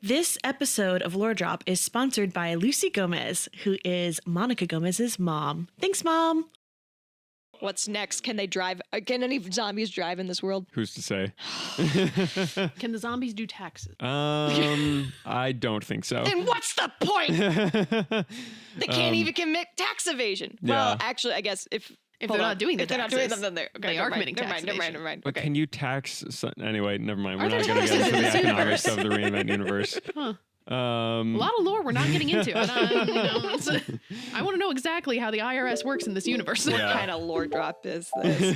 This episode of Lore Drop is sponsored by Lucy Gomez, who is Monica Gomez's mom. Thanks, Mom. What's next? Can they drive? Can any zombies drive in this world? Who's to say? Can the zombies do taxes? I don't think so. Then what's the point? They can't even commit tax evasion. Well, Yeah. actually, I guess if they're not doing the if they're not taxes, doing them, then they are committing tax Never evasion. mind. But Okay. can you tax... Anyway, never mind. We're Are there not going to get taxes into in the this economics universe? of the reinvent universe. Huh. A lot of lore we're not getting into. I want to know exactly how the IRS works in this universe. What Yeah. kind of lore drop is this?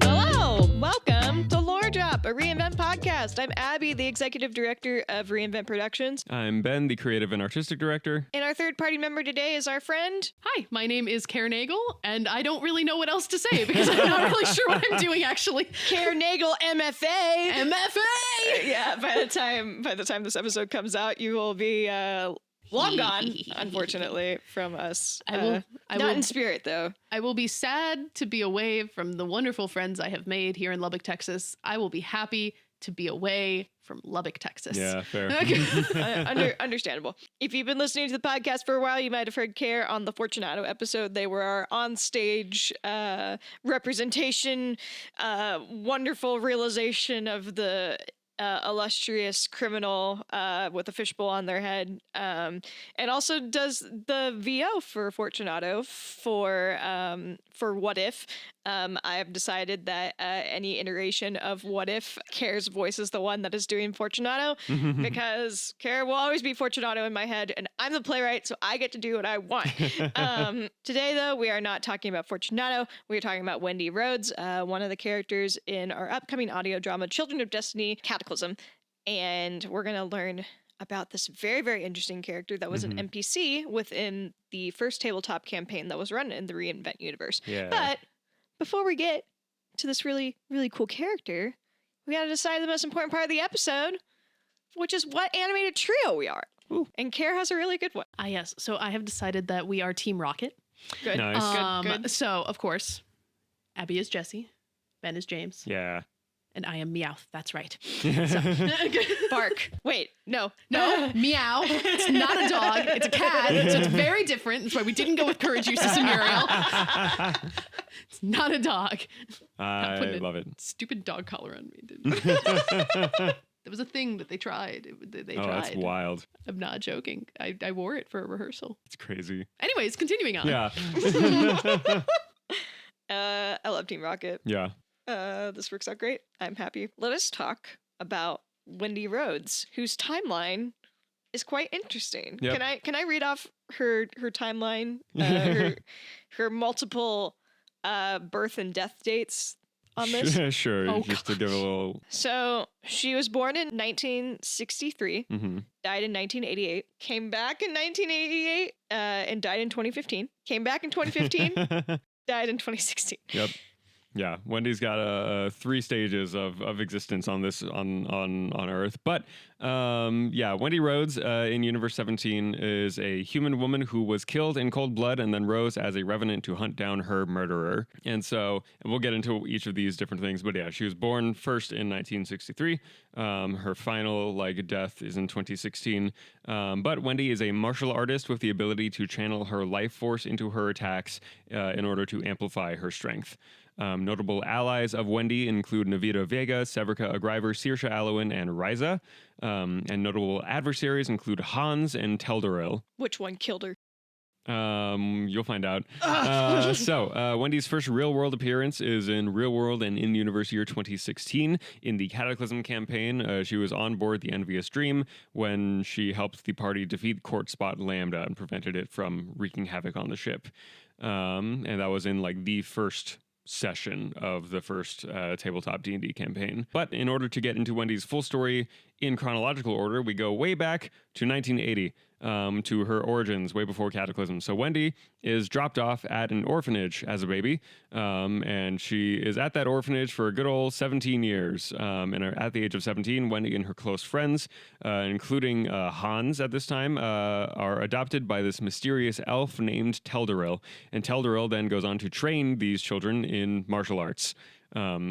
Hello, welcome to Lore Drop, a Reinvent podcast. I'm Abby, the executive director of Reinvent Productions, I'm Ben, the creative and artistic director. and our third-party member today is our friend. Hi, my name is Karen Nagel, and I don't really know what else to say because I'm not really sure what I'm doing actually. Karen Nagel, MFA. MFA! Yeah, by the time this episode comes out, you will be long gone, unfortunately, from us. I not will- in spirit, though. I will be sad to be away from the wonderful friends I have made here in Lubbock, Texas. I will be happy to be away from Lubbock, Texas. Yeah, fair. Understandable. If you've been listening to the podcast for a while, you might have heard Care on the Fortunato episode. They were our on-stage representation, wonderful realization of the illustrious criminal with a fishbowl on their head, and also does the VO for Fortunato for What If. I have decided that any iteration of What If, Care's voice is the one that is doing Fortunato, because Care will always be Fortunato in my head, and I'm the playwright, so I get to do what I want. Today, though, we are not talking about Fortunato. We are talking about Wendy Rhodes, one of the characters in our upcoming audio drama, Children of Destiny Cataclysm. And we're going to learn about this very, very interesting character that was an NPC within the first tabletop campaign that was run in the Reinvent universe. Yeah. But before we get to this really, really cool character, we got to decide the most important part of the episode, which is what animated trio we are. Ooh. And Care has a really good one. Ah, yes. So I have decided that we are Team Rocket. Good. Nice. Good. So, of course, Abby is Jesse, Ben is James, Yeah. and I am Meowth. That's right. Bark. Wait, no. No, Meow. It's not a dog. It's a cat. So it's very different. That's why we didn't go with Courage Eustace and Muriel. It's not a dog. I putting love it. Stupid dog collar on me. That was a thing that they tried. They Oh, tried. that's wild. I'm not joking. I wore it for a rehearsal. It's crazy. Anyways, continuing on. Yeah. I love Team Rocket. Yeah. This works out great. I'm happy. Let us talk about Wendy Rhodes, whose timeline is quite interesting. Yep. Can I read off her timeline? Her multiple birth and death dates on this. Sure. Oh, just to give a little... So she was born in 1963, died in 1988, came back in 1988, and died in 2015. Came back in 2015, died in 2016. Yep. Yeah, Wendy's got 3 stages of existence on this on Earth, but Wendy Rhodes in Universe 17 is a human woman who was killed in cold blood and then rose as a revenant to hunt down her murderer. And we'll get into each of these different things, but yeah, she was born first in 1963. Her final death is in 2016. But Wendy is a martial artist with the ability to channel her life force into her attacks in order to amplify her strength. Notable allies of Wendy include Navita Vega, Severica Agriver, Saoirse Allowan, and Ryza. And notable adversaries include Hans and Teldoril. Which one killed her? You'll find out. Wendy's first real-world appearance is in Real World and In-Universe year 2016. In the Cataclysm campaign, she was on board the Envious Dream when she helped the party defeat Court Spot Lambda and prevented it from wreaking havoc on the ship. And that was in the first session of the first tabletop D&D campaign. But in order to get into Wendy's full story, in chronological order, we go way back to 1980. To her origins way before Cataclysm. So Wendy is dropped off at an orphanage as a baby, and she is at that orphanage for a good old 17 years. And at the age of 17, Wendy and her close friends, including Hans at this time, are adopted by this mysterious elf named Teldoril. And Teldoril then goes on to train these children in martial arts.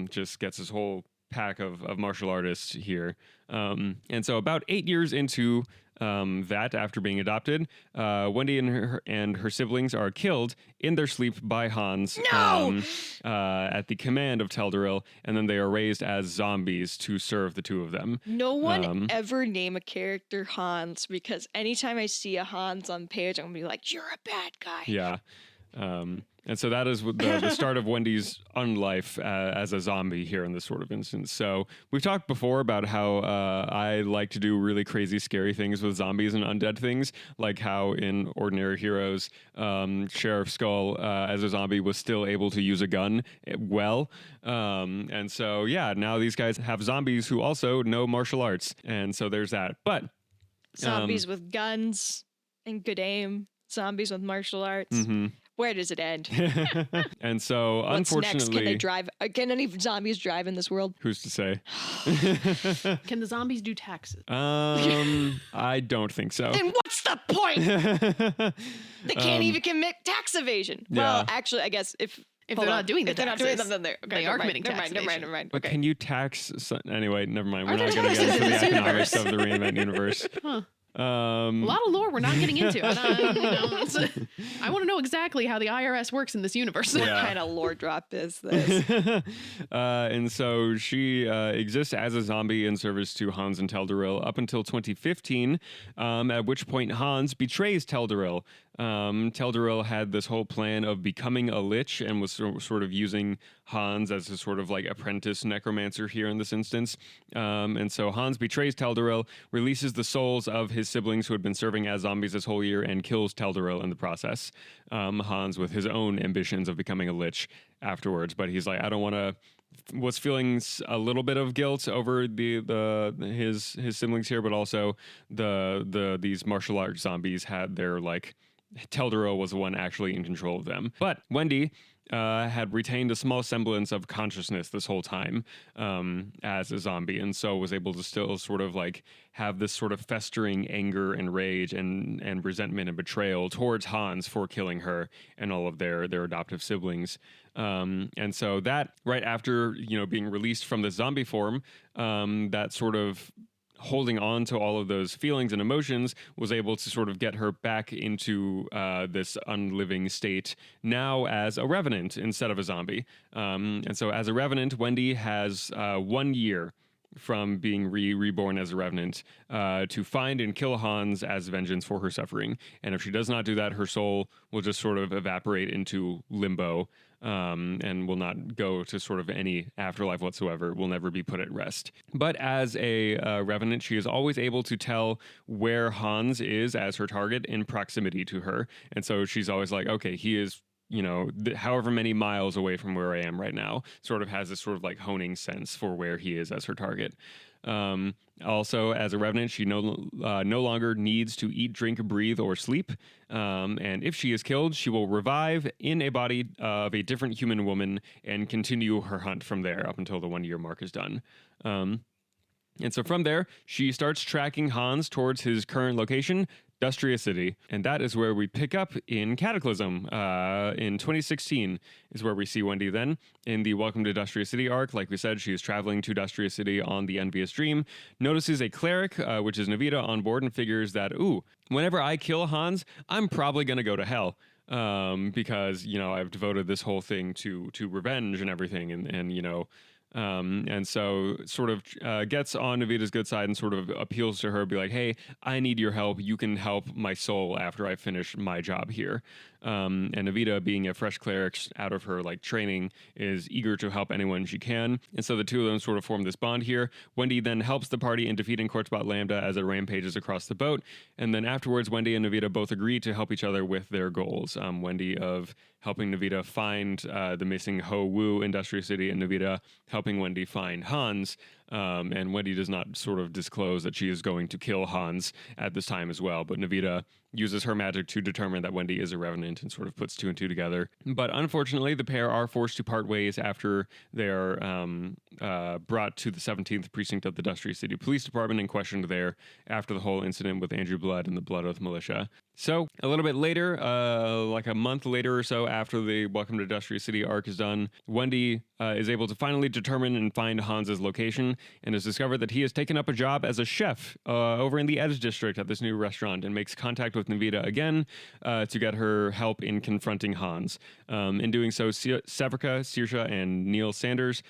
Just gets his whole pack of martial artists here. And so about 8 years into that, after being adopted, Wendy and her siblings are killed in their sleep by Hans. No! At the command of Teldoril, and then they are raised as zombies to serve the two of them. No one ever name a character Hans, because anytime I see a Hans on page, I'm gonna be like, "You're a bad guy." Yeah. And so that is the start of Wendy's unlife as a zombie here in this sort of instance. So we've talked before about how I like to do really crazy, scary things with zombies and undead things, like how in Ordinary Heroes, Sheriff Skull as a zombie was still able to use a gun well. And so, yeah, now these guys have zombies who also know martial arts. And so there's that. But Zombies with guns and good aim. Zombies with martial arts. Mm-hmm. Where does it end? And so, What's unfortunately, next? Can they drive? Can any zombies drive in this world? who's to say? Can the zombies do taxes? I don't think so. Then what's the point? They can't even commit tax evasion. Well, Yeah. actually, I guess if They're not doing the if they're not taxes, doing them, then they're okay, they are never mind, committing never tax mind, never mind, evasion. never mind. But Okay. can you tax? Anyway, never mind. We're Are there not going to get taxes into in the this economics universe? of the Reinvent universe. Huh. Um, A lot of lore we're not getting into. I want to know exactly how the IRS works in this universe. What Yeah. kind of lore drop is this? and so she exists as a zombie in service to Hans and Teldoril up until 2015, at which point Hans betrays Teldoril. Teldoril had this whole plan of becoming a lich and was sort of using Hans as a sort of like apprentice necromancer here in this instance. And so Hans betrays Teldoril, releases the souls of his siblings who had been serving as zombies this whole year, and kills Teldoril in the process. Hans with his own ambitions of becoming a lich afterwards, but he's like, I don't want to. Was feeling a little bit of guilt over his siblings here, but also these martial arts zombies had their like. Teldoril was the one actually in control of them. But Wendy had retained a small semblance of consciousness this whole time as a zombie, and so was able to still sort of like have this sort of festering anger and rage and resentment and betrayal towards Hans for killing her and all of their adoptive siblings. And so that right after, being released from the zombie form, that sort of holding on to all of those feelings and emotions was able to sort of get her back into this unliving state now as a revenant instead of a zombie. And so as a revenant, Wendy has 1 year from being reborn as a revenant to find and kill Hans as vengeance for her suffering. And if she does not do that, her soul will just sort of evaporate into limbo and will not go to sort of any afterlife whatsoever, will never be put at rest. But as a revenant, she is always able to tell where Hans is as her target in proximity to her. And so she's always like, okay, he is however many miles away from where I am right now, sort of has this sort of like honing sense for where he is as her target. Also, as a revenant, she no longer needs to eat, drink, breathe, or sleep. And if she is killed, she will revive in a body of a different human woman and continue her hunt from there up until the 1 year mark is done. And so from there, she starts tracking Hans towards his current location, Dustria City, and that is where we pick up in Cataclysm. In 2016 is where we see Wendy then in the Welcome to Dustria City arc. Like we said, she is traveling to Dustria City on the Envious Dream, notices a cleric, which is Navita, on board and figures that, whenever I kill Hans, I'm probably going to go to hell. Because, I've devoted this whole thing to revenge and everything, and so sort of gets on Navita's good side and sort of appeals to her, be like, hey, I need your help. You can help my soul after I finish my job here. And Navita, being a fresh cleric out of her like training, is eager to help anyone she can. And so the two of them sort of form this bond here. Wendy then helps the party in defeating Corchbot Lambda as it rampages across the boat. And then afterwards, Wendy and Navita both agree to help each other with their goals. Wendy of helping Navita find the missing Ho Wu in Dustria City, and Navita helping Wendy find Hans And Wendy does not sort of disclose that she is going to kill Hans at this time as well. But Navita uses her magic to determine that Wendy is a revenant and sort of puts two and two together. But unfortunately, the pair are forced to part ways after they are brought to the 17th precinct of the Dust City Police Department and questioned there after the whole incident with Andrew Blood and the Blood Oath Militia. So a little bit later, like a month later or so after the Welcome to Dust City arc is done, Wendy is able to finally determine and find Hans's location and has discovered that he has taken up a job as a chef over in the Edge District at this new restaurant and makes contact with Navita again to get her help in confronting Hans. In doing so, Severica, Saoirse, and Neil Sanders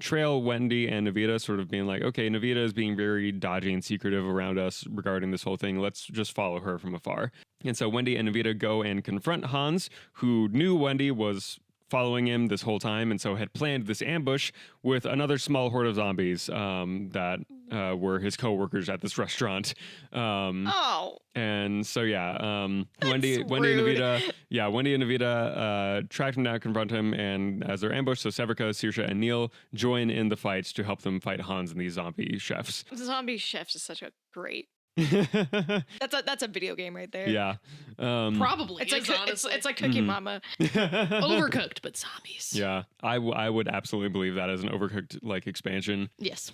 trail Wendy and Navita, sort of being like, okay, Navita is being very dodgy and secretive around us regarding this whole thing. Let's just follow her from afar. And so Wendy and Navita go and confront Hans, who knew Wendy was following him this whole time, and so had planned this ambush with another small horde of zombies that were his co-workers at this restaurant. And so Wendy and Navita track him down, confront him, and as they're ambushed, so Severica, Saoirse, and Neil join in the fights to help them fight Hans and these zombie chefs. The zombie chefs is such a great. That's a video game right there. Yeah, Probably It's is, like honestly. it's like Cookie Mama. Overcooked, but zombies. Yeah, I would absolutely believe that as an Overcooked like expansion. Yes.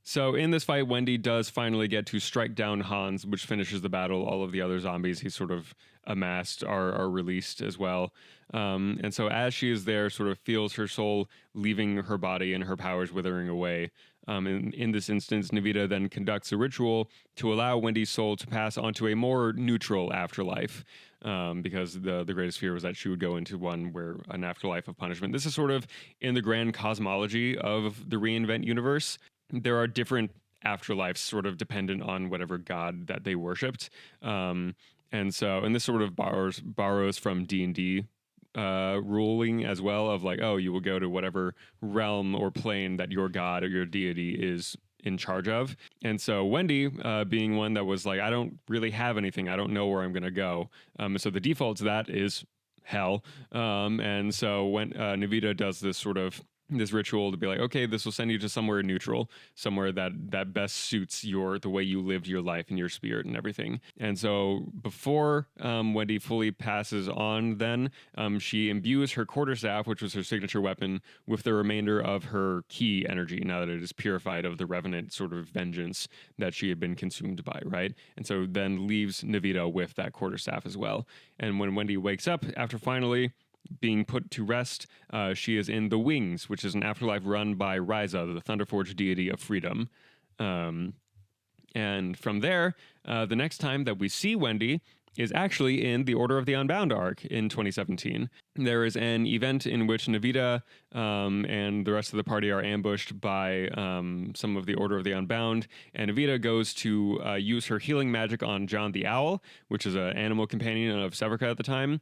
So in this fight, Wendy does finally get to strike down Hans, which finishes the battle. All of the other zombies he sort of amassed are released as well. And so as she is there, sort of feels her soul leaving her body and her powers withering away. In this instance, Navita then conducts a ritual to allow Wendy's soul to pass onto a more neutral afterlife, because the greatest fear was that she would go into one where an afterlife of punishment. This is sort of in the grand cosmology of the Reinvent universe. There are different afterlives sort of dependent on whatever god that they worshipped. And this sort of borrows from D&D ruling as well, of like, oh, you will go to whatever realm or plane that your god or your deity is in charge of. And so Wendy, being one that was like, I don't really have anything, I don't know where I'm going to go. So the default to that is hell. And so when Navita does this ritual to be like, okay, this will send you to somewhere neutral, somewhere that best suits the way you lived your life and your spirit and everything. And so before Wendy fully passes on, then she imbues her quarterstaff, which was her signature weapon, with the remainder of her key energy, now that it is purified of the revenant sort of vengeance that she had been consumed by, right? And so then leaves Navita with that quarterstaff as well. And when Wendy wakes up after finally being put to rest, she is in the Wings, which is an afterlife run by Ryza, the Thunderforged deity of freedom. And from there, the next time that we see Wendy is actually in the Order of the Unbound arc in 2017. There is an event in which Navita and the rest of the party are ambushed by some of the Order of the Unbound, and Navita goes to use her healing magic on John the Owl, which is an animal companion of Severica at the time.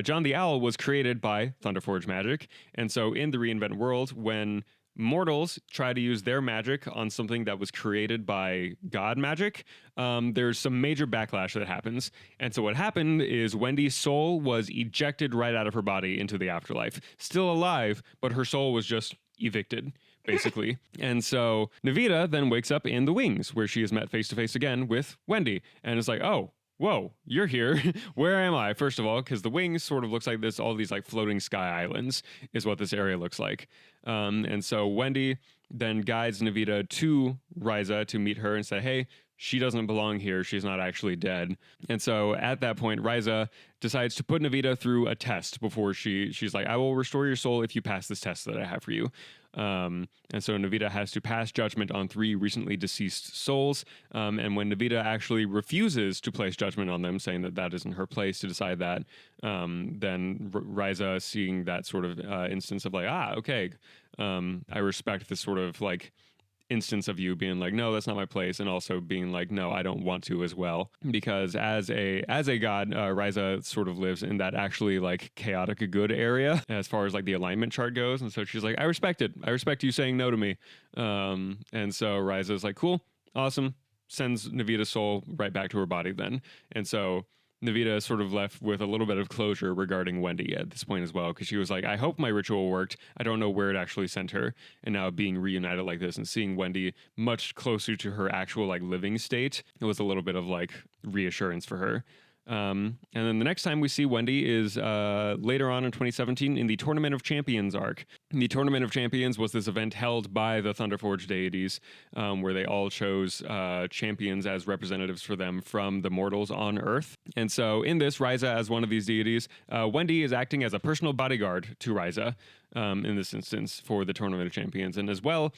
John the Owl was created by Thunderforge magic, and so in the Reinvent world, when mortals try to use their magic on something that was created by god magic, there's some major backlash that happens. And so what happened is Wendy's soul was ejected right out of her body into the afterlife. Still alive, but her soul was just evicted, basically. And so Navita then wakes up in the Wings, where she is met face to face again with Wendy, and is like, oh, whoa, you're here. Where am I? First of all, because the Wings sort of looks like this, all these like floating sky islands is what this area looks like. And so Wendy then guides Navita to Ryza to meet her and say, hey, she doesn't belong here. She's not actually dead. And so at that point, Ryza decides to put Navita through a test before she's like, I will restore your soul if you pass this test that I have for you. And so Navita has to pass judgment on 3 recently deceased souls. And when Navita actually refuses to place judgment on them, saying that isn't her place to decide that, then Ryza, seeing that sort of instance of like, okay, I respect this sort of like instance of you being like, no, that's not my place, and also being like, no, I don't want to as well, because as a god, Ryza sort of lives in that actually like chaotic good area as far as like the alignment chart goes, and so she's like, I respect it. I respect you saying no to me. And so Ryza is like, cool, awesome, sends Navita's soul right back to her body then, and so Navita is sort of left with a little bit of closure regarding Wendy at this point as well, because she was like, I hope my ritual worked. I don't know where it actually sent her. And now being reunited like this and seeing Wendy much closer to her actual like living state, it was a little bit of like reassurance for her. And then the next time we see Wendy is later on in 2017 in the Tournament of Champions arc. The Tournament of Champions was this event held by the Thunderforge deities, where they all chose champions as representatives for them from the mortals on Earth. And so in this, Ryza as one of these deities, Wendy is acting as a personal bodyguard to Ryza in this instance for the Tournament of Champions. And as well,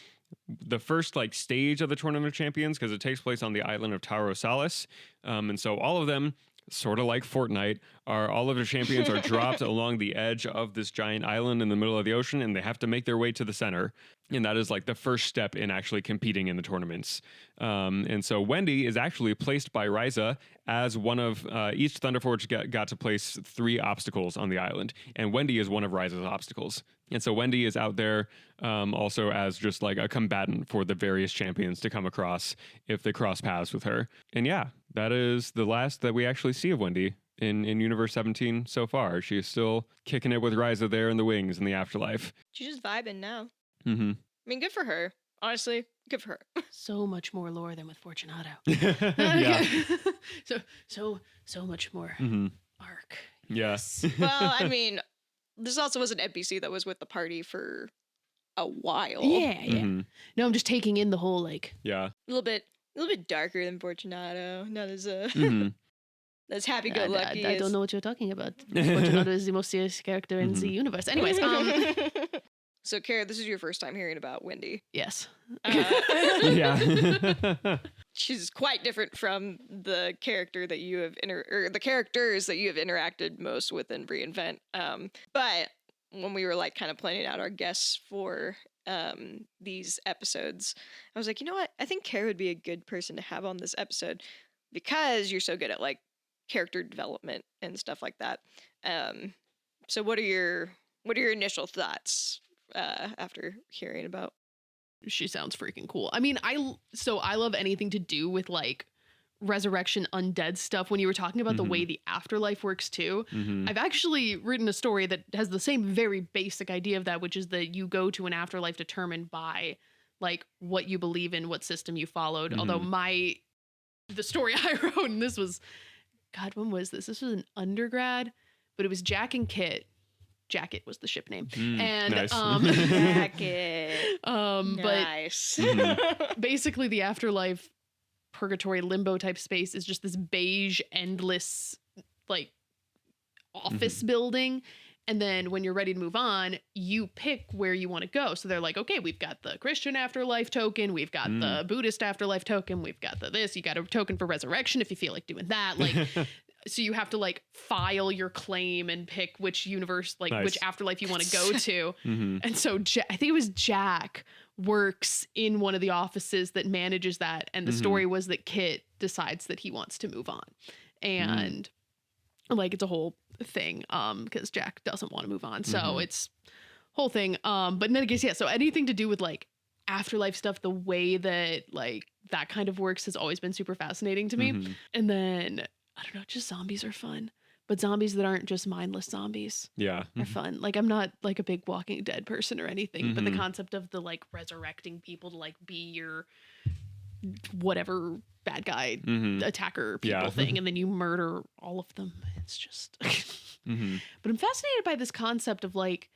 the first like stage of the Tournament of Champions, because it takes place on the island of Tauro Salis. And so all of them, sort of like Fortnite, all of the champions are dropped along the edge of this giant island in the middle of the ocean, and they have to make their way to the center. And that is like the first step in actually competing in the tournaments. And so Wendy is actually placed by Ryza as one of each Thunderforge got to place 3 obstacles on the island, and Wendy is one of Ryza's obstacles. And so Wendy is out there also as just like a combatant for the various champions to come across if they cross paths with her. And yeah, that is the last that we actually see of Wendy in Universe 17 so far. She is still kicking it with Ryza there in the wings in the afterlife. She's just vibing now. Mm-hmm. I mean, good for her. Honestly, good for her. So much more lore than with Fortunato. Yeah. so much more arc. Yeah. Well, I mean, this also was an NPC that was with the party for a while. Yeah. Mm-hmm. No, I'm just taking in the whole like. Yeah. A little bit darker than Fortunato. Not as Mm-hmm. as happy-go-lucky. I don't know what you're talking about. Fortunato is the most serious character in the universe. Anyways, So, Kara, this is your first time hearing about Wendy. yes. Yeah. She's quite different from the character that you have or the characters that you have interacted most with in Reinvent. But when we were like kind of planning out our guests for these episodes, I was like, you know what? I think Kara would be a good person to have on this episode because you're so good at like character development and stuff like that. So what are your initial thoughts after hearing about? She sounds freaking cool. I mean, I love anything to do with like resurrection, undead stuff. When you were talking about the way the afterlife works too, I've actually written a story that has the same very basic idea of that, which is that you go to an afterlife determined by like what you believe in, what system you followed. Although the story I wrote, and this was, God, when was this? This was an undergrad, but it was Jack and Kit. Jacket was the ship name. And nice. Jacket. Nice. But basically the afterlife purgatory limbo type space is just this beige, endless like office building. And then when you're ready to move on, you pick where you want to go. So they're like, okay, we've got the Christian afterlife token. We've got the Buddhist afterlife token. We've got this. You got a token for resurrection if you feel like doing that. Like, so you have to like file your claim and pick which universe, like which afterlife you want to go to. And so I think it was Jack works in one of the offices that manages that. And the story was that Kit decides that he wants to move on. And like, it's a whole thing because Jack doesn't want to move on. So it's whole thing. But in any case, yeah. So anything to do with like afterlife stuff, the way that like that kind of works has always been super fascinating to me. And then I don't know, just zombies are fun, but zombies that aren't just mindless zombies are fun. Like I'm not like a big Walking Dead person or anything, but the concept of the like resurrecting people to like be your whatever bad guy attacker people thing, and then you murder all of them. It's just but I'm fascinated by this concept of like,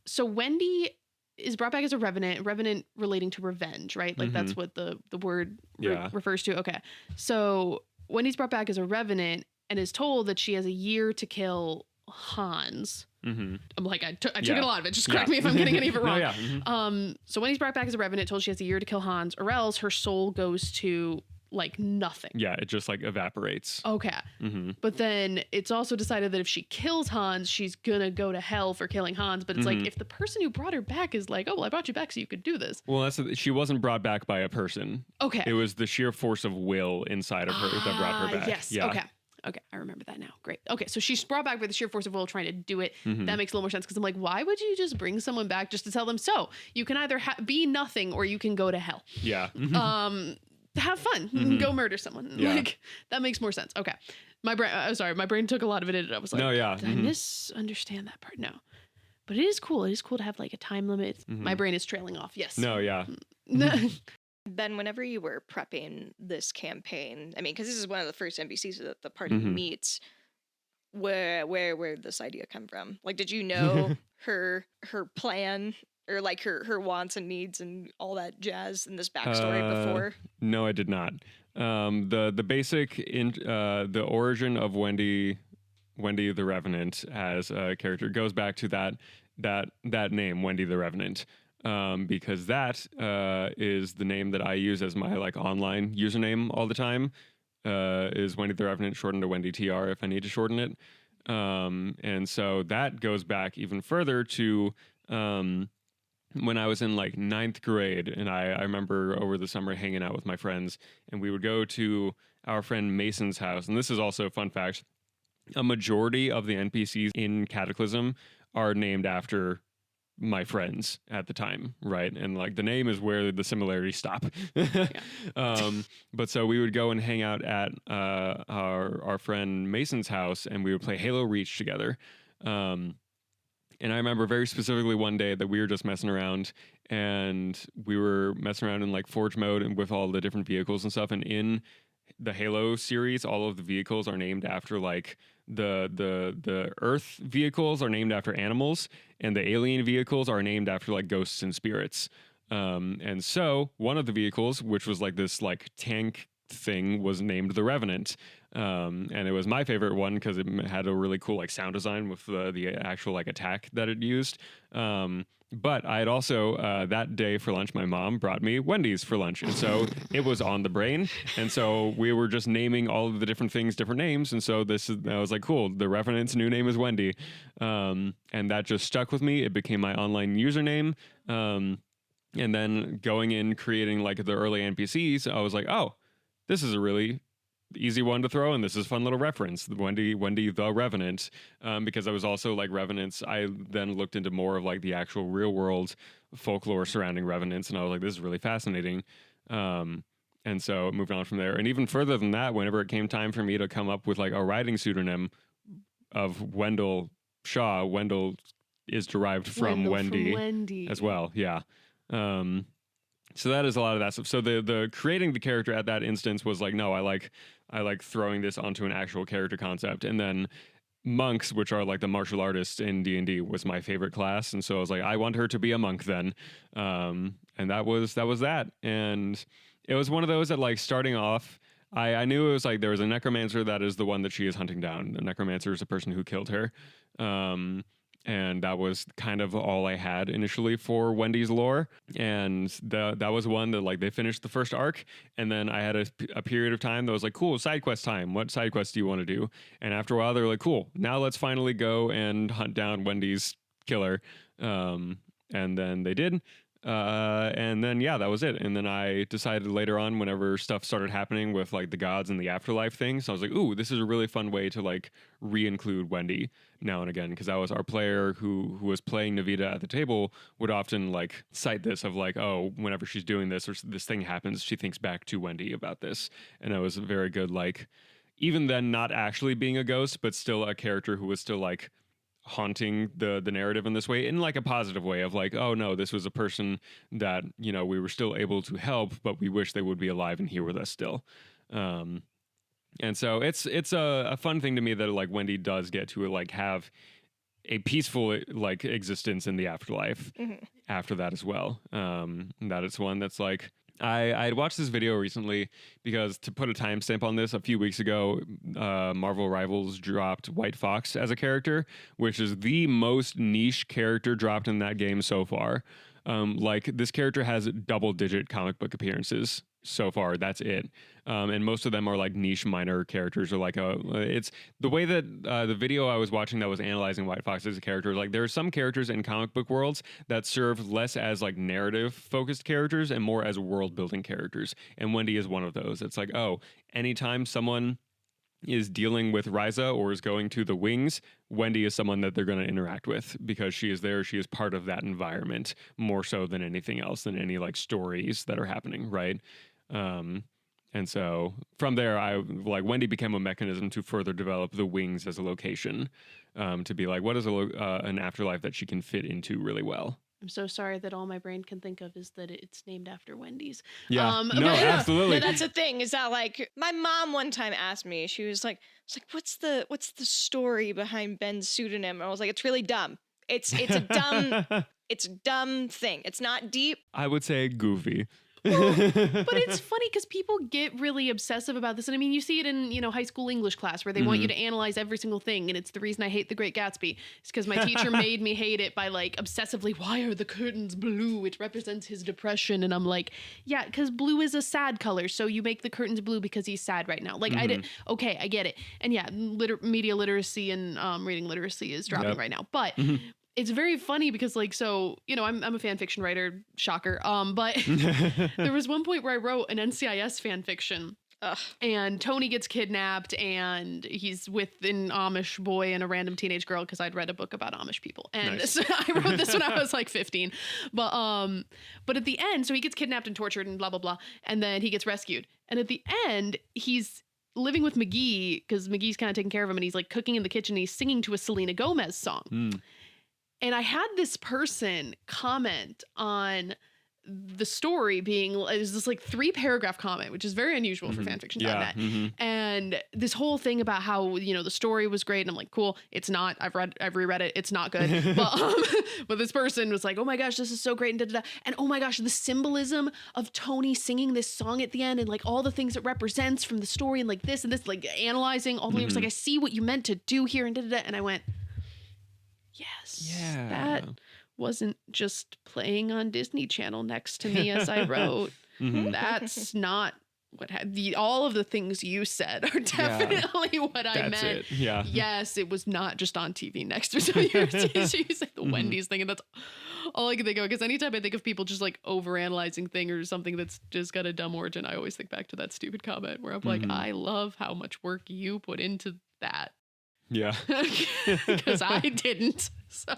so Wendy is brought back as a revenant relating to revenge, right? Like that's what the word refers to. Okay. So Wendy's brought back as a revenant and is told that she has a year to kill Hans. I'm like, I took in a lot of it. Just correct me if I'm getting any of it wrong. So Wendy's brought back as a revenant, told she has a year to kill Hans, or else her soul goes to like nothing. Yeah, it just like evaporates. Okay. But then it's also decided that if she kills Hans, she's gonna go to hell for killing Hans. But it's like, if the person who brought her back is like, oh, well, I brought you back so you could do this. Well, she wasn't brought back by a person. Okay. It was the sheer force of will inside of her that brought her back. Yes. Yeah. Okay, I remember that now. Great. Okay, so she's brought back with the sheer force of will trying to do it. That makes a little more sense because I'm like, why would you just bring someone back just to tell them, so you can either be nothing or you can go to hell? Yeah. have fun, go murder someone. Yeah. Like that makes more sense. Okay, my brain. Sorry, my brain took a lot of it in. I was like, No, yeah. did I misunderstand that part? No, but it is cool. It is cool to have like a time limit. My brain is trailing off. Yes. No, yeah. Ben, whenever you were prepping this campaign, I mean, because this is one of the first NPCs that the party meets, where did this idea come from? Like, did you know her plan or like her wants and needs and all that jazz in this backstory before? No, I did not. The basic the origin of Wendy the Revenant as a character goes back to that name, Wendy the Revenant. Because that is the name that I use as my like online username all the time. Is Wendy the Revenant shortened to Wendy TR if I need to shorten it. And so that goes back even further to when I was in like 9th grade, and I remember over the summer hanging out with my friends, and we would go to our friend Mason's house. And this is also a fun fact: a majority of the NPCs in Cataclysm are named after my friends at the time, right? And like the name is where the similarities stop. But so we would go and hang out at our friend Mason's house, and we would play Halo Reach together. And I remember very specifically one day that we were just messing around, and we were messing around in like Forge mode and with all the different vehicles and stuff. And in the Halo series, all of the vehicles are named after like the Earth vehicles are named after animals, and the alien vehicles are named after like ghosts and spirits. And so one of the vehicles, which was like this like tank thing, was named the Revenant. And it was my favorite one because it had a really cool like sound design with the actual like attack that it used. But I had also, that day for lunch, my mom brought me Wendy's for lunch. And so it was on the brain. And so we were just naming all of the different things, different names. And so I was like, cool, the Revenant's new name is Wendy. And that just stuck with me. It became my online username. And then going in, creating like the early NPCs, I was like, oh, this is a really easy one to throw, and this is a fun little reference, Wendy the Revenant, because I was also like revenants. I then looked into more of like the actual real world folklore surrounding revenants, and I was like, this is really fascinating. And so moved on from there, and even further than that, whenever it came time for me to come up with like a writing pseudonym of Wendell Shaw, Wendell is derived from Wendy as well. Yeah. So that is a lot of that stuff. So the creating the character at that instance was like, no, I like throwing this onto an actual character concept. And then monks, which are like the martial artists in D&D, was my favorite class. And so I was like, I want her to be a monk then. And that was that. And it was one of those that like starting off, I knew it was like there was a necromancer that is the one that she is hunting down. The necromancer is the person who killed her. And that was kind of all I had initially for Wendy's lore. And that was one that like they finished the first arc. And then I had a period of time that was like, cool, side quest time. What side quests do you want to do? And after a while, they're like, cool, now let's finally go and hunt down Wendy's killer. And then they did. And then, yeah, that was it. And then I decided later on, whenever stuff started happening with like the gods and the afterlife things, I was like, ooh, this is a really fun way to like re-include Wendy now and again. Cause that was our player who was playing Navita at the table would often like cite this of like, oh, whenever she's doing this or this thing happens, she thinks back to Wendy about this. And it was a very good, like, even then not actually being a ghost, but still a character who was still like haunting the narrative in this way, in like a positive way of like, oh no, this was a person that, you know, we were still able to help, but we wish they would be alive and here with us still. And so it's a fun thing to me that like Wendy does get to like have a peaceful like existence in the afterlife after that as well. That it's one that's like, I had watched this video recently because to put a timestamp on this, a few weeks ago, Marvel Rivals dropped White Fox as a character, which is the most niche character dropped in that game so far. Like this character has double-digit comic book appearances so far. That's it. And most of them are like niche minor characters or like it's the way that the video I was watching that was analyzing White Fox as a character, like there are some characters in comic book worlds that serve less as like narrative focused characters and more as world building characters. And Wendy is one of those. It's like, oh, anytime someone is dealing with Ryza or is going to the wings, Wendy is someone that they're going to interact with because she is there. She is part of that environment more so than anything else, than any like stories that are happening. Right. And so from there, Wendy became a mechanism to further develop the wings as a location, to be like, what is an afterlife that she can fit into really well. I'm so sorry that all my brain can think of is that it's named after Wendy's. Yeah, no, but- absolutely. No, that's the thing. Is that like my mom one time asked me? She was like, what's the story behind Ben's pseudonym?" And I was like, "It's really dumb. It's a dumb thing. It's not deep." I would say goofy. But it's funny because people get really obsessive about this. And I mean, you see it in, high school English class where they want you to analyze every single thing. And it's the reason I hate The Great Gatsby. It's because my teacher made me hate it by like obsessively, why are the curtains blue? It represents his depression. And I'm like, yeah, because blue is a sad color. So you make the curtains blue because he's sad right now. Like okay, I get it. And yeah, media literacy and reading literacy is dropping right now. But it's very funny because like, so, I'm a fan fiction writer, shocker. But there was one point where I wrote an NCIS fan fiction. And Tony gets kidnapped and he's with an Amish boy and a random teenage girl because I'd read a book about Amish people. And Nice. so I wrote this when I was like 15. But at the end, so he gets kidnapped and tortured and blah, blah, blah. And then he gets rescued. And at the end, he's living with McGee because McGee's kind of taking care of him and he's like cooking in the kitchen and he's singing to a Selena Gomez song. And I had this person comment on the story being, it was this like 3-paragraph comment, which is very unusual for fanfiction.net. And this whole thing about how, the story was great. And I'm like, cool, it's not, I've reread it. It's not good. But this person was like, oh my gosh, this is so great. And da-da-da. And oh my gosh, the symbolism of Tony singing this song at the end and like all the things it represents from the story and like this and this, like analyzing all the lyrics. Like, I see what you meant to do here and da-da-da. And I went, yes, that wasn't just playing on Disney Channel next to me as I wrote. That's not what all of the things you said are definitely what I meant. It. Yeah. Yes, it was not just on TV next to me. You said the Wendy's thing, and that's all I can think of. Because anytime I think of people just like overanalyzing thing or something that's just got a dumb origin, I always think back to that stupid comment where I'm like, I love how much work you put into that. Yeah. Because I didn't. So.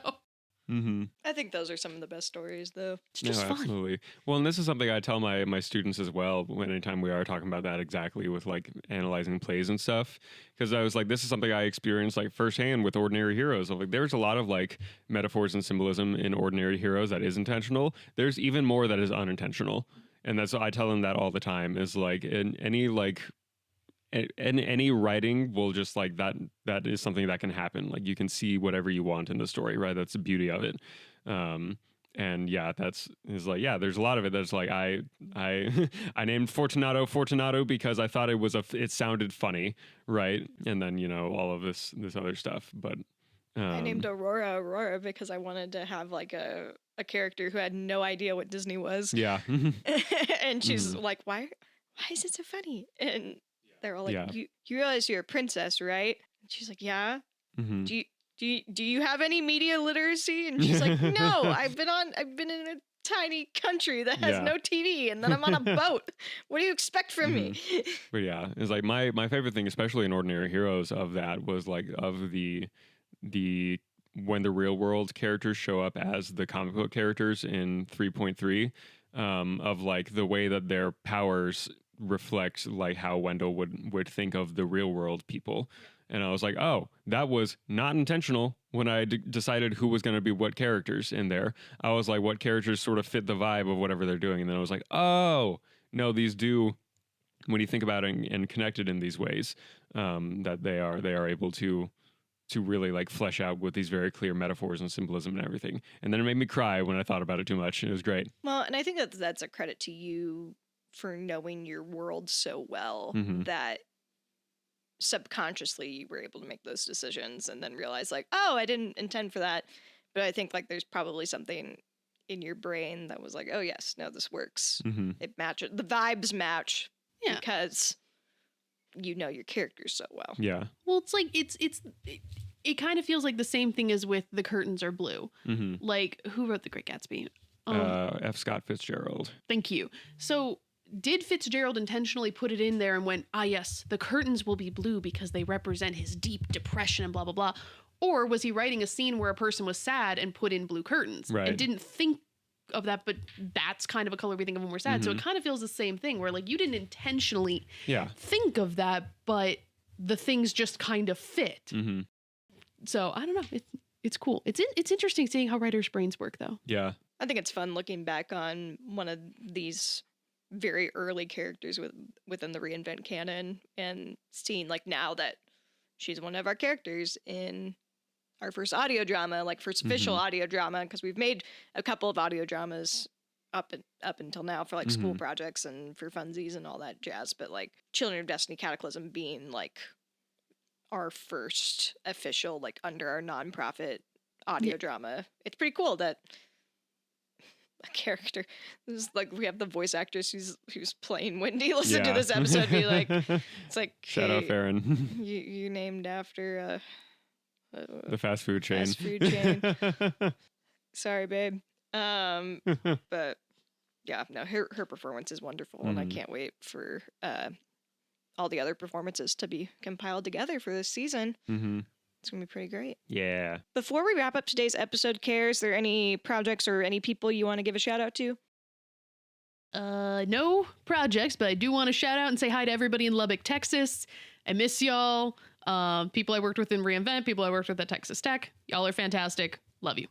I think those are some of the best stories, though. It's just fun. Absolutely. Well, and this is something I tell my students as well. Anytime we are talking about that exactly with like analyzing plays and stuff, because I was like, this is something I experienced like firsthand with Ordinary Heroes. Like, there's a lot of like metaphors and symbolism in Ordinary Heroes that is intentional. There's even more that is unintentional, and that's I tell them that all the time. Is like in any like. And any writing will just like that is something that can happen. Like you can see whatever you want in the story, right? That's the beauty of it. And yeah, there's a lot of it that's like I named Fortunato because I thought it sounded funny, right? And then all of this other stuff. But I named Aurora because I wanted to have like a character who had no idea what Disney was. Yeah. And she's like, why is it so funny? And they're all like, you realize you're a princess, right? And she's like, yeah. Do you have any media literacy? And she's like, no, I've been in a tiny country that has no TV, and then I'm on a boat. What do you expect from me? But yeah, it's like my favorite thing, especially in Ordinary Heroes, of that was like of the when the real world characters show up as the comic book characters in 3.3, of like the way that their powers reflects like how Wendell would think of the real world people. And I was like, oh, that was not intentional when I decided who was going to be what characters in there. I was like, what characters sort of fit the vibe of whatever they're doing. And then I was like, oh, no, these do, when you think about it and connect it in these ways, that they are able to really like flesh out with these very clear metaphors and symbolism and everything. And then it made me cry when I thought about it too much. It was great. Well, and I think that's a credit to you for knowing your world so well that subconsciously you were able to make those decisions and then realize like, oh, I didn't intend for that. But I think like there's probably something in your brain that was like, oh yes, no, this works. It matches. The vibes match because you know your characters so well. Yeah. Well, it's like it kind of feels like the same thing as with The Curtains Are Blue. Like, who wrote The Great Gatsby? F. Scott Fitzgerald. Thank you. So did Fitzgerald intentionally put it in there and went, yes, the curtains will be blue because they represent his deep depression and blah, blah, blah? Or was he writing a scene where a person was sad and put in blue curtains and didn't think of that, but that's kind of a color we think of when we're sad. So it kind of feels the same thing where like you didn't intentionally think of that, but the things just kind of fit. So I don't know. It's cool. It's interesting seeing how writers' brains work though. Yeah. I think it's fun looking back on one of these very early characters within the Reinvent canon and seeing like now that she's one of our characters in our first audio drama, like first official audio drama, because we've made a couple of audio dramas up until now for like school projects and for funsies and all that jazz. But like Children of Destiny Cataclysm being like our first official, like under our nonprofit audio drama, it's pretty cool that a character this is like we have the voice actress who's playing Wendy listen to this episode and be like, it's like, shout out Farron. you named after the fast food chain. Sorry, babe. But yeah, no, her performance is wonderful, and I can't wait for all the other performances to be compiled together for this season. It's gonna be pretty great. Yeah. Before we wrap up today's episode, Care, is there any projects or any people you want to give a shout out to? No projects, but I do want to shout out and say hi to everybody in Lubbock, Texas. I miss y'all. People I worked with in Reinvent, people I worked with at Texas Tech. Y'all are fantastic. Love you.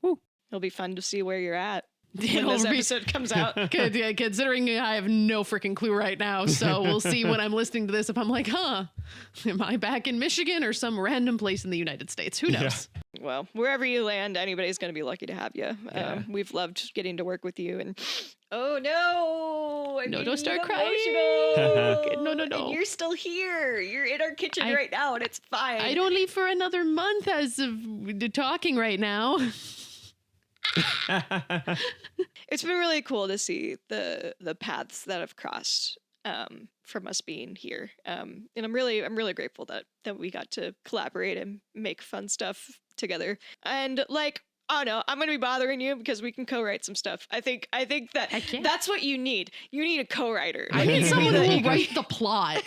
Woo. It'll be fun to see where you're at when this episode comes out. Considering I have no freaking clue right now, so we'll see when I'm listening to this if I'm like, am I back in Michigan or some random place in the United States? Who knows? Yeah. Well, wherever you land, anybody's going to be lucky to have you. Yeah. We've loved getting to work with you, and oh no, don't start crying. No. And you're still here. You're in our kitchen right now, and it's fine. I don't leave for another month as of talking right now. It's been really cool to see the paths that have crossed from us being here, and I'm really grateful that we got to collaborate and make fun stuff together. And like, oh no, I'm gonna be bothering you because we can co-write some stuff. I think that that's what you need. You need a co-writer. I need someone who will write the plot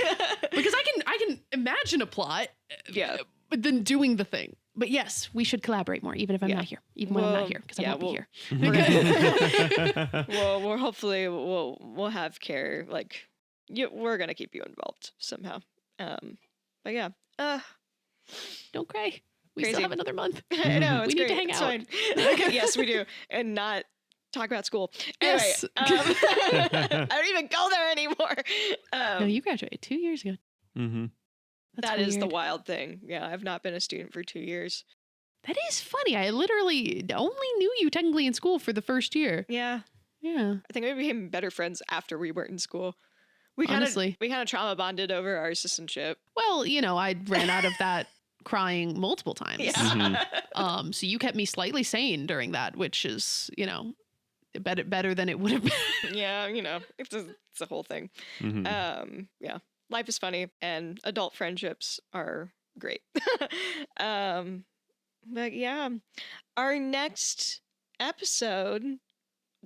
because I can imagine a plot. Yeah. But then doing the thing. But yes, we should collaborate more, even if I'm not here. Even when I'm not here, because I won't be here. Well, we're hopefully we'll have Care. Like, we're gonna keep you involved somehow. But yeah. Don't cry. We Crazy. still have another month. I know. It's we great. need to hang It's out. fine. Yes, we do, and not talk about school. Anyway, Yes. I don't even go there anymore. No, you graduated 2 years ago. That is the wild thing. Yeah, I've not been a student for 2 years. That is funny. I literally only knew you technically in school for the first year. Yeah. Yeah. I think we became better friends after we weren't in school. We kind of trauma bonded over our assistantship. Well, I ran out of that crying multiple times. Yeah. So you kept me slightly sane during that, which is, better than it would have been. Yeah, it's a whole thing. Yeah. Life is funny and adult friendships are great. But yeah, our next episode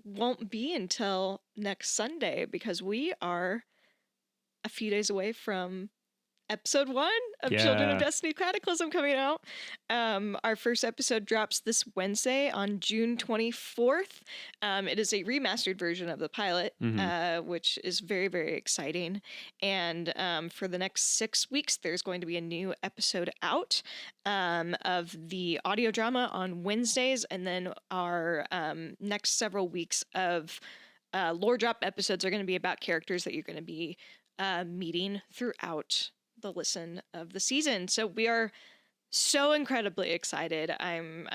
won't be until next Sunday because we are a few days away from episode 1 of Children of Destiny Cataclysm coming out. Our first episode drops this Wednesday on June 24th. It is a remastered version of the pilot, which is very, very exciting. And for the next 6 weeks, there's going to be a new episode out of the audio drama on Wednesdays. And then our next several weeks of lore drop episodes are going to be about characters that you're going to be meeting throughout the listen of the season. So we are so incredibly excited. I'm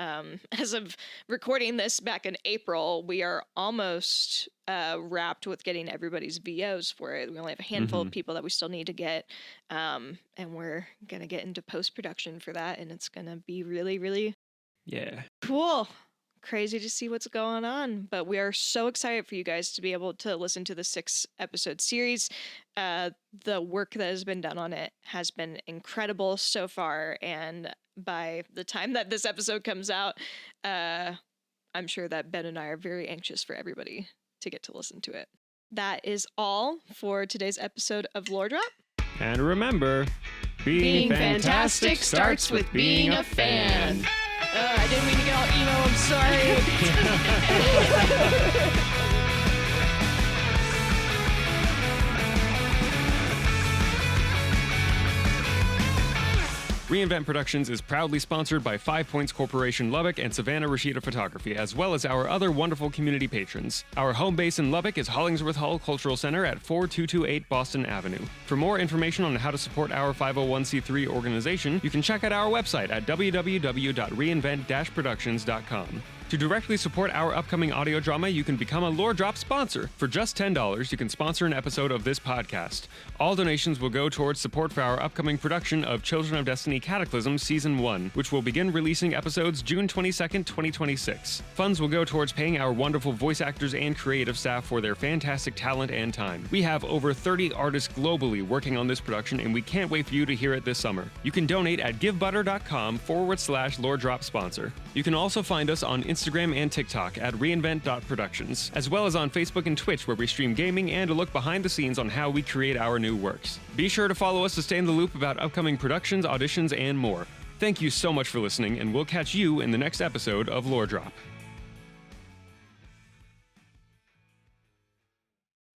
as of recording this back in April, we are almost wrapped with getting everybody's VOs for it. We only have a handful of people that we still need to get, and we're gonna get into post-production for that, and it's gonna be really, really cool. Crazy to see what's going on, but we are so excited for you guys to be able to listen to the 6-episode series. The work that has been done on it has been incredible so far, and by the time that this episode comes out, I'm sure that Ben and I are very anxious for everybody to get to listen to it. That is all for today's episode of Lore Drop. And remember, being fantastic starts with being a fan. I didn't mean to get all emo. I'm sorry. Reinvent Productions is proudly sponsored by 5 Points Corporation Lubbock and Savannah Rashida Photography, as well as our other wonderful community patrons. Our home base in Lubbock is Hollingsworth Hall Cultural Center at 4228 Boston Avenue. For more information on how to support our 501c3 organization, you can check out our website at www.reinvent-productions.com. To directly support our upcoming audio drama, you can become a Lore Drop sponsor. For just $10, you can sponsor an episode of this podcast. All donations will go towards support for our upcoming production of Children of Destiny Cataclysm Season 1, which will begin releasing episodes June 22nd, 2026. Funds will go towards paying our wonderful voice actors and creative staff for their fantastic talent and time. We have over 30 artists globally working on this production, and we can't wait for you to hear it this summer. You can donate at givebutter.com/Lore Drop sponsor. You can also find us on Instagram and TikTok at reinvent.productions, as well as on Facebook and Twitch, where we stream gaming and a look behind the scenes on how we create our new works. Be sure to follow us to stay in the loop about upcoming productions, auditions, and more. Thank you so much for listening, and we'll catch you in the next episode of Lore Drop.